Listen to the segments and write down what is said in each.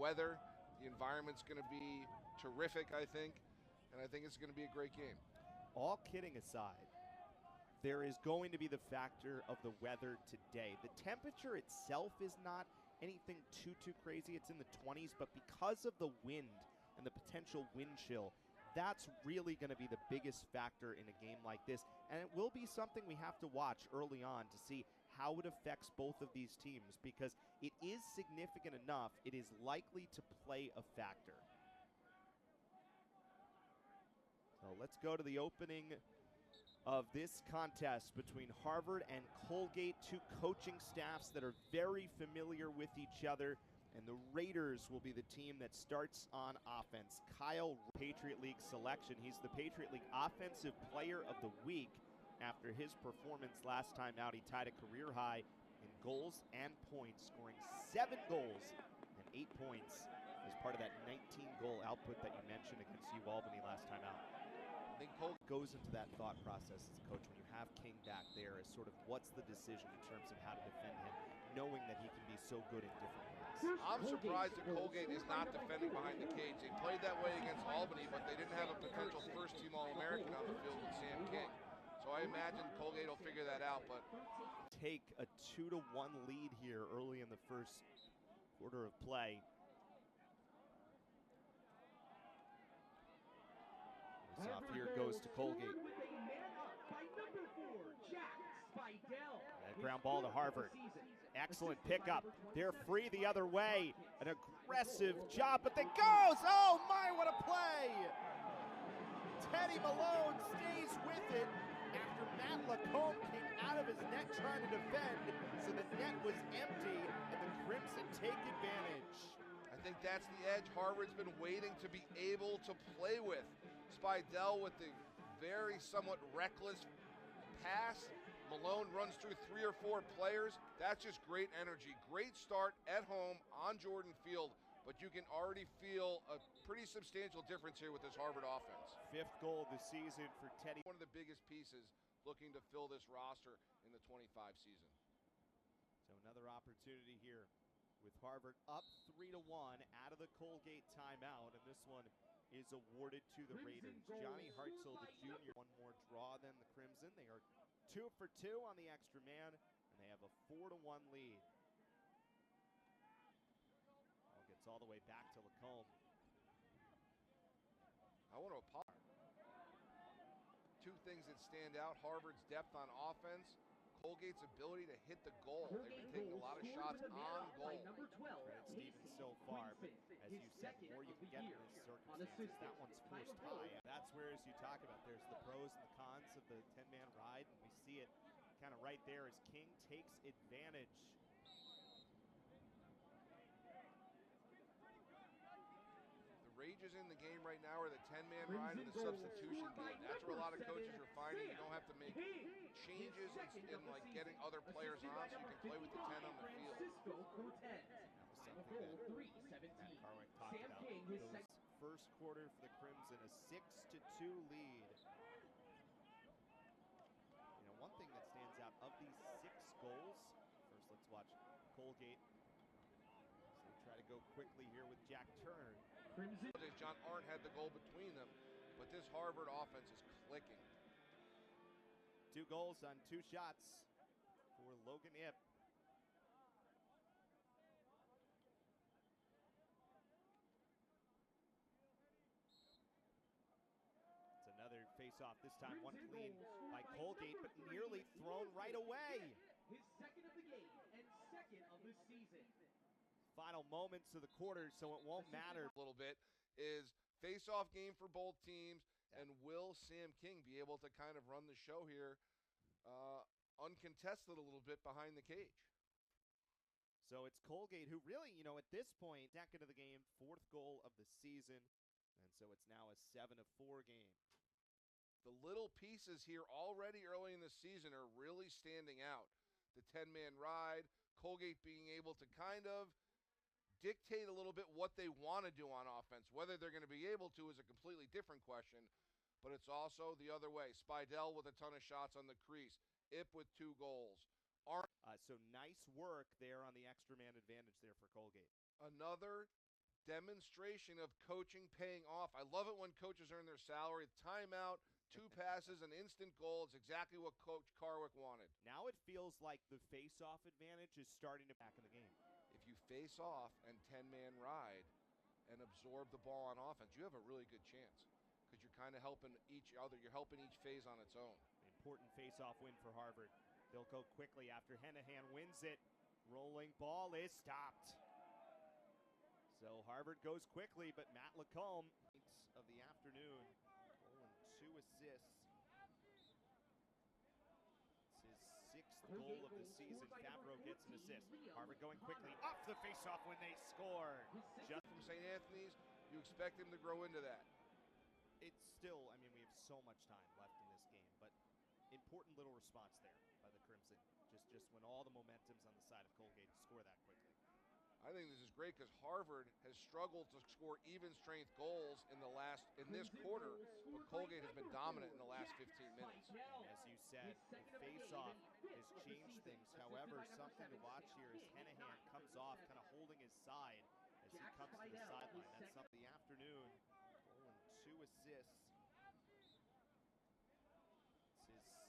weather. The environment's going to be terrific, I think, and I think it's going to be a great game. All kidding aside, there is going to be the factor of the weather today. The temperature itself is not anything too crazy. It's in the 20s, but because of the wind and the potential wind chill, that's really going to be the biggest factor in a game like this. And it will be something we have to watch early on to see how it affects both of these teams, because it is significant enough. It is likely to play a factor. So let's go to the opening of this contest between Harvard and Colgate, two coaching staffs that are very familiar with each other. And the Raiders will be the team that starts on offense. Kyle, Patriot League selection. He's the Patriot League Offensive Player of the Week after his performance last time out. He tied a career high in goals and points, scoring 7 goals and 8 points as part of that 19-goal output that you mentioned against Albany last time out. I think Cole goes into that thought process as a coach when you have King back there as sort of what's the decision in terms of how to defend him, knowing that he can be so good in different ways. I'm surprised that Colgate is not defending behind the cage. They played that way against Albany, but they didn't have a potential first-team All-American on the field with Sam King. So I imagine Colgate will figure that out. But take a 2-1 lead here early in the first quarter of play. Off here goes to Colgate. That ground ball to Harvard. Excellent pickup. They're free the other way. An aggressive job, but it goes! Oh my, what a play! Teddy Malone stays with it after Matt Lacombe came out of his net trying to defend, so the net was empty, and the Crimson take advantage. I think that's the edge Harvard's been waiting to be able to play with. Spidell with the very somewhat reckless pass. Malone runs through 3 or 4 players. That's just great energy. Great start at home on Jordan Field, but you can already feel a pretty substantial difference here with this Harvard offense. 5th goal of the season for Teddy. One of the biggest pieces looking to fill this roster in the 25 season. So another opportunity here with Harvard up 3-1 out of the Colgate timeout, and this one is awarded to the Raiders. Johnny Hartzell, the junior, one more draw than the Crimson. They are 2 for 2 on the extra man, and they have a 4-1 lead. Ball gets all the way back to Lacombe. I want to apologize. 2 things that stand out: Harvard's depth on offense, Colgate's ability to hit the goal. They've been taking a lot of shots on goal. Credit Stevens so far, but as you said, the more you can get in those circumstances, that one's forced high. That's where, as you talk about, there's the pros and the cons of the 10-man ride, and we see it kind of right there as King takes advantage. The rages in the game right now are the 10-man ride and the substitution game. That's where a lot of coaches are finding you don't have to make changes in like getting other players on, so you can play with the 10 on the field. First quarter for the Crimson, a 6-2 lead. You know, one thing that stands out of these 6 goals, first let's watch Colgate. So they try to go quickly here with Jack Turner. John Arndt had the goal between them, but this Harvard offense is clicking. 2 goals on 2 shots for Logan Ip. Another face-off, this time one clean by Colgate, but nearly thrown right away. His 2nd of the game and 2nd of the season. Final moments of the quarter, so it won't matter. A little bit is face-off game for both teams, and will Sam King be able to kind of run the show here uncontested a little bit behind the cage? So it's Colgate who really, you know, at this point, 2nd of the game, 4th goal of the season, and so it's now a 7-4 game. The little pieces here already early in the season are really standing out. The 10-man ride, Colgate being able to kind of dictate a little bit what they want to do on offense. Whether they're going to be able to is a completely different question, but it's also the other way. Spidell with a ton of shots on the crease. Ip with 2 goals. So nice work there on the extra man advantage there for Colgate. Another demonstration of coaching paying off. I love it when coaches earn their salary. Timeout, 2 passes, an instant goal. It's exactly what Coach Carwick wanted. Now it feels like the face-off advantage is starting to back in the game. If you face off and 10-man ride and absorb the ball on offense, you have a really good chance because you're kind of helping each other. You're helping each phase on its own. Important face-off win for Harvard. They'll go quickly after Henehan wins it. Rolling ball is stopped. So Harvard goes quickly, but Matt Lacombe of the afternoon, goal and 2 assists. It's his 6th goal of the season. Fabro gets an assist. Harvard going quickly off the face-off when they score. Just from St. Anthony's, you expect him to grow into that. It's still, I mean, we have so much time left in this game, but important little response there by the Crimson. Just when all the momentum's on the side of Colgate to score that quickly. I think this is great because Harvard has struggled to score even-strength goals in this quarter, but Colgate has been dominant in the last 15 minutes. And as you said, the face-off has changed things. However, something to watch here is Henehan comes off, kind of holding his side as he comes to the sideline. That's something the afternoon. Goal and 2 assists.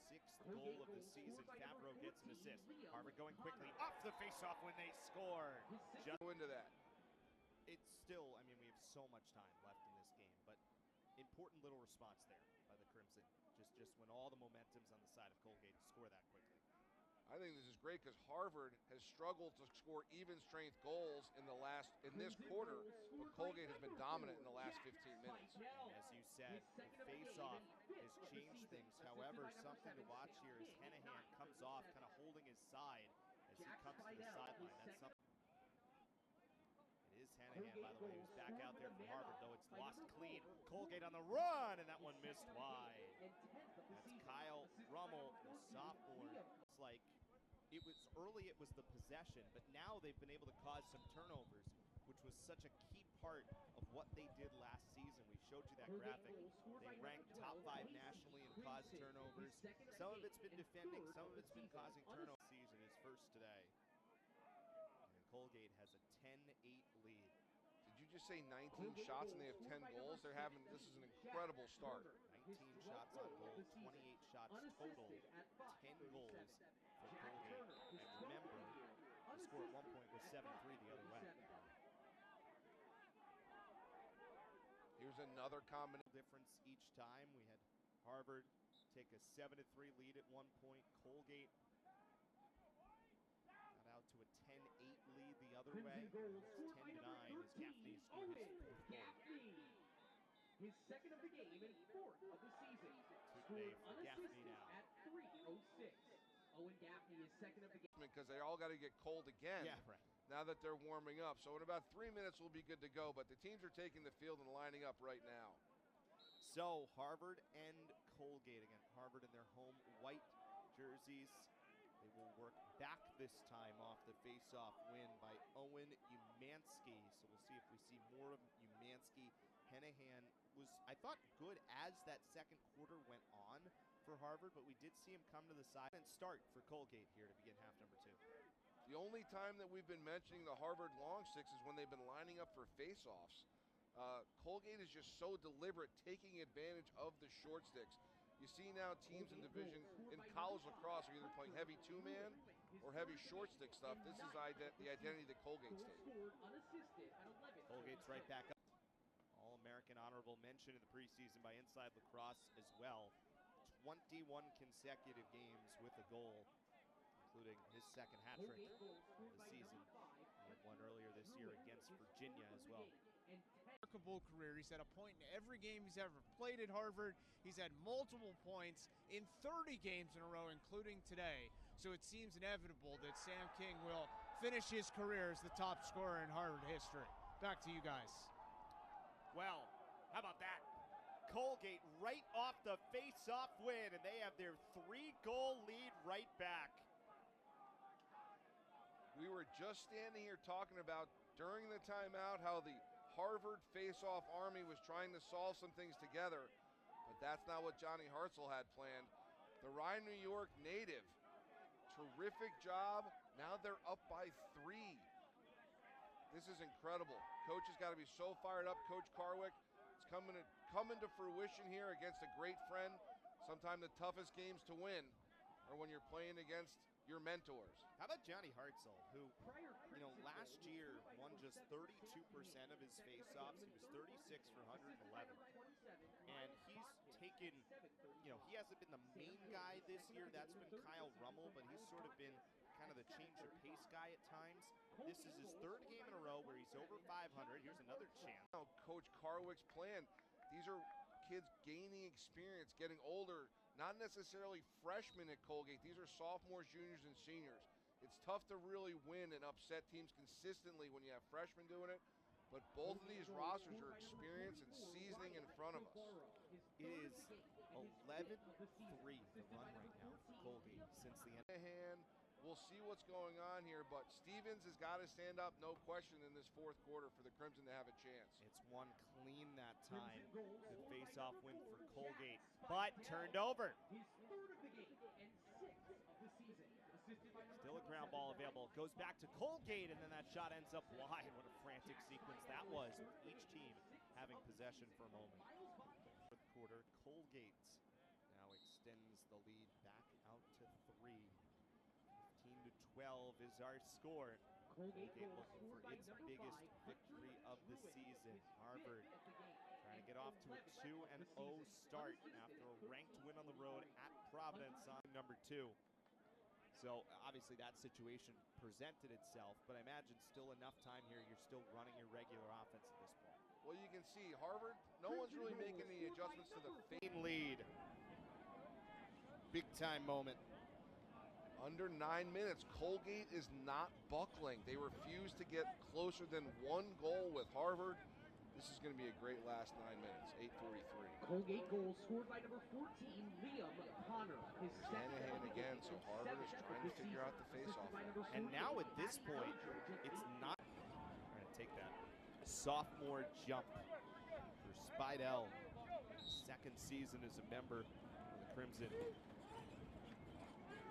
It's his 6th goal of the season. Fabro gets an assist. Harvard going quickly off the face-off when they score. Just go into that. It's still, I mean, we have so much time left in this game, but important little response there by the Crimson. Just when all the momentum's on the side of Colgate to score that quickly. I think this is great because Harvard has struggled to score even-strength goals in this quarter, but Colgate has been dominant in the last 15 minutes. And as you said, the face-off has changed things. However, something to watch here is Henehan comes off, kind of holding his side as he comes to the sideline. That's something. It is Henehan, by the way, who's back out there for Harvard, though it's lost clean. Colgate on the run, and that one missed wide. That's Kyle Rummel, the sophomore. It's like it was early, it was the possession, but now they've been able to cause some turnovers, which was such a key part of what they did last season. We showed you that graphic. They ranked top 5 nationally in caused turnovers. Some of it's been defending, some of it's been causing turnovers. Season is first today. And Colgate has a 10-8 lead. Did you just say 19 shots and they have 10 goals? This is an incredible start. 19 shots on goal, 28 shots total, 10 goals for Colgate. And remember, the score at one point was 7-3 the other way. Here's another combination. Difference each time. We had Harvard take a 7-3 lead at one point. Colgate got out to a 10-8 lead the other way. It's 10-9 as Gaffney scored his 4th goal. His 2nd of the game and 4th of the season. Today for Gaffney now. At 3:06. Owen Gaffney is 2nd of the game. Because they all got to get cold again. Yeah, right. Now that they're warming up. So in about 3 minutes, we'll be good to go. But the teams are taking the field and lining up right now. So Harvard and Colgate again. Harvard in their home white jerseys. They will work back this time off the face-off win by Owen Umansky. So we'll see if we see more of Umansky. Henehan was, I thought, good as that second quarter went on for Harvard, but we did see him come to the side and start for Colgate here to begin half number 2. The only time that we've been mentioning the Harvard long six is when they've been lining up for face-offs. Colgate is just so deliberate, taking advantage of the short sticks. You see now teams in division, in college lacrosse, are either playing heavy 2-man or heavy short stick stuff. This is the identity that Colgate's taking. Colgate's right back up. All-American honorable mention in the preseason by Inside Lacrosse as well. 21 consecutive games with a goal, including his 2nd hat trick of the season. He had one earlier this year against Virginia as well. Remarkable career. He's had a point in every game he's ever played at Harvard. He's had multiple points in 30 games in a row, including today. So it seems inevitable that Sam King will finish his career as the top scorer in Harvard history. Back to you guys. Well, how about that? Colgate right off the face-off win, and they have their 3-goal lead right back. We were just standing here talking about during the timeout how the Harvard face-off army was trying to solve some things together, but that's not what Johnny Hartzell had planned. The Rye, New York native, terrific job. Now they're up by 3. This is incredible. Coach has got to be so fired up. Coach Carwick, it's coming to fruition here against a great friend. Sometimes the toughest games to win are when you're playing against your mentors. How about Johnny Hartzell, who, last year won just 32% of his face-offs. He was 36 for 111. And he's taken, he hasn't been the main guy this year. That's been Kyle Rummel, but he's sort of been kind of the change of pace guy at times. This is his third game in a row where he's over 500. Here's another chance. Now, Coach Carwick's plan, these are kids gaining experience, getting older, not necessarily freshmen at Colgate. These are sophomores, juniors, and seniors. It's tough to really win and upset teams consistently when you have freshmen doing it, but both of these rosters are experienced and seasoning in front of us. It is 11-3 the run right now for Colgate since the end. Henehan, we'll see what's going on here, but Stevens has got to stand up, no question, in this fourth quarter for the Crimson to have a chance. It's one clean that time. Good face-off win for Colgate, but turned over. Still a ground ball available. Goes back to Colgate, and then that shot ends up wide. What a frantic sequence that was, with each team having possession for a moment. Fourth quarter, Colgate now extends the lead back out to 3. 15-12 is our score. Colgate looking for its biggest victory of the season. Harvard trying to get off to a 2-0 start after a ranked win on the road at Providence on number 2. So obviously that situation presented itself, but I imagine still enough time here. You're still running your regular offense at this point. Well, you can see Harvard, no one's really making the adjustments to the lead. Big time moment. Under 9 minutes, Colgate is not buckling. They refuse to get closer than 1 goal with Harvard. This is going to be a great last 9 minutes, 8:43. Colgate goal scored by number 14, Liam Connor. His Henehan again, so Harvard is trying to figure out the face-off. And now at this point, it's not trying to take that sophomore jump for Spidell. Second season as a member of the Crimson.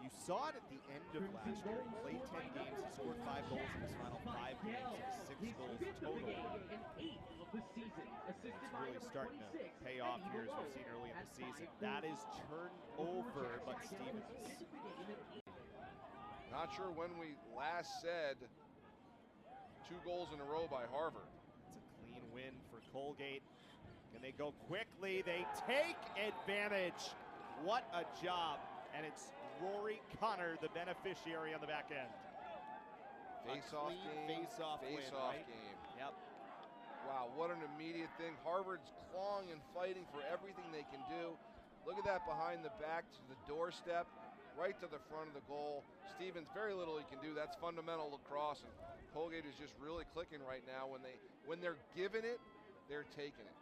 You saw it at the end of last year. He played 10 games. He scored 5 goals in his final 5 games. 6 goals total. It's really starting to pay off here as we've seen early in the season. That is turned over, but Stevens. Not sure when we last said 2 goals in a row by Harvard. It's a clean win for Colgate. Can they go quickly? They take advantage. What a job. And it's Rory Connor, the beneficiary on the back end. Face-off game. Face-off win, right? Game. Yep. Wow, what an immediate thing. Harvard's clawing and fighting for everything they can do. Look at that behind the back to the doorstep, right to the front of the goal. Stevens, very little he can do. That's fundamental lacrosse, and Colgate is just really clicking right now. When they're giving it, they're taking it.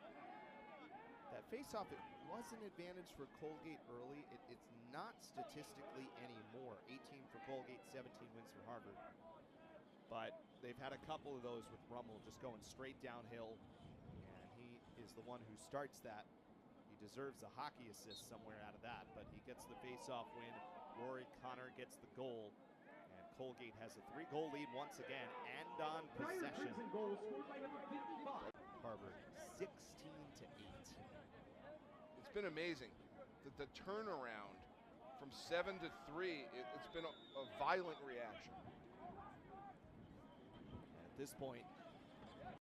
That face-off, it was an advantage for Colgate early. It's not statistically anymore. 18 for Colgate, 17 wins for Harvard. But they've had a couple of those with Rummel just going straight downhill, and he is the one who starts that. He deserves a hockey assist somewhere out of that, but he gets the face-off win. Rory Connor gets the goal, and Colgate has a 3-goal lead once again, and on possession. Harvard 16-8. It's been amazing. The turnaround from 7 to 3, it's been a violent reaction. At this point,